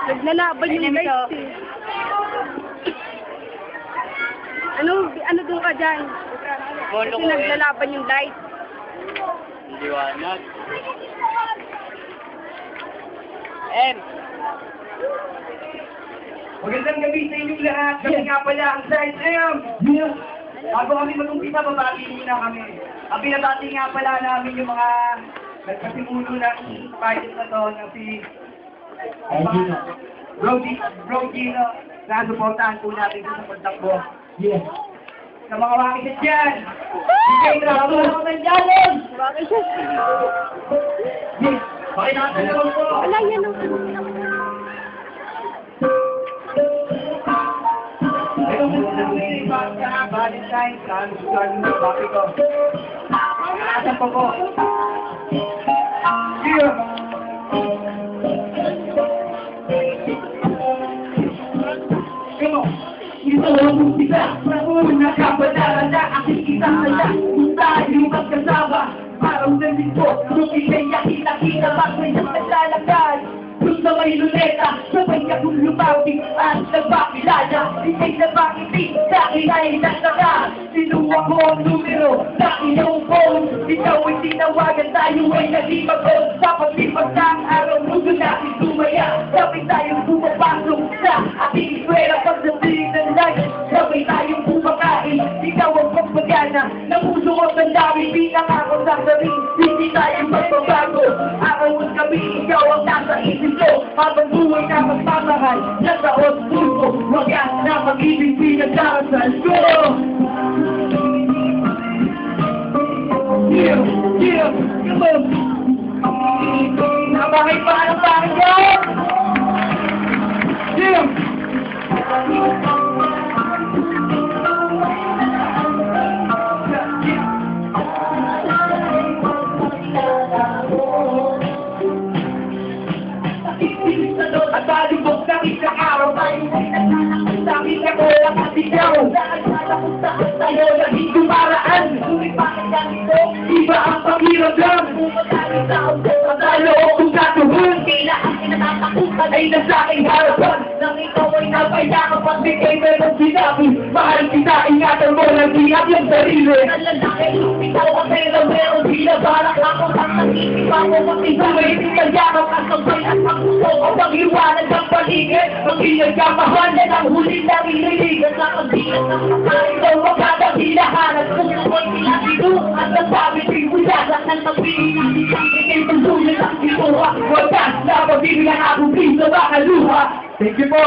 Naglalaban yung lights eh. Ano doon ka dyan? Kasi naglalaban yung lights. Liwanag. Magandang gabi sa inyong lahat. Kami nga pala ang Side M. Bago kami mag-umpisa, babati muna kami. Ang binabati nga pala namin yung mga nagpasimulo ng pilot na to, na si Bro Gino, na supportahan po natin sa pagtakbo. Yes. Sa mga wakisit dyan, DJ Trapo, ng challenge! Yes, pakinakasalan po. Wala yan o. Ito po sa nililipat ka, Valentine's, kalusugan mo, bakit ko? Naasan po po. Here! Ito, ito ang musika, una ka ba na aking isasaya, kung tayo magkasama, parang nandito, lumibay yakita-kita, bakit ang naglalagay? Kung sa may luneta, sabay ka kung lumapit at nagpakilala, hindi na bakiti, sa akin ay nasaka. Sinuha ko ang numero sa iyong phone, ikaw ay tinawagan, tayo ay nalipag-on. Sa paglipag ng araw, mundo natin tumaya, sabay tayong pumapasok sa ating eskwela. Pagdating ng light, sabay tayong pumakain, ikaw ang pagpagana, ng puso ko ang dami, bilang ako sa saring, hindi tayo magbabago. Araw at kami, ikaw ang nasa isip ko, habang buhay na magpamahal, nasa puso ko, wagas na mag-ibig pinagdarasal ko. Yeah, yeah, come on. Nabahay pa ang bakit. Yeah. At balibog na isang araw tayo ay naglalakot sa akin ako ang kasigaw. Dahil malakot sa tayo na hindi maraan. Ngunit bakit ganito? Iba ang pakiramdam. Pumatali sa ako matalo o kung gatuhan. Kailangan kinatatakutan ay nasa aking harapan. Nang ikaw ay napayakap at bigay meron sinabi. Mahal kita, ingatan mo lang diyak yung sarili. Nalalaki, ikaw ang meron sila. Barak ako ang nakikip ako magtibay. Nagayakap at sabay at magpuso ko ang iwanan ng paligid. Magpinagkamahan na ng huli na rililig. At nakagdilat ng kakain daw magkatang hilahanan. Kung ako'y pinagino at nasabi pinagbuyasan ng magpinigil. Ikay tuloy ang ginawa. Wagas na pag-ibig ang akong piso makaluha. Thank you po.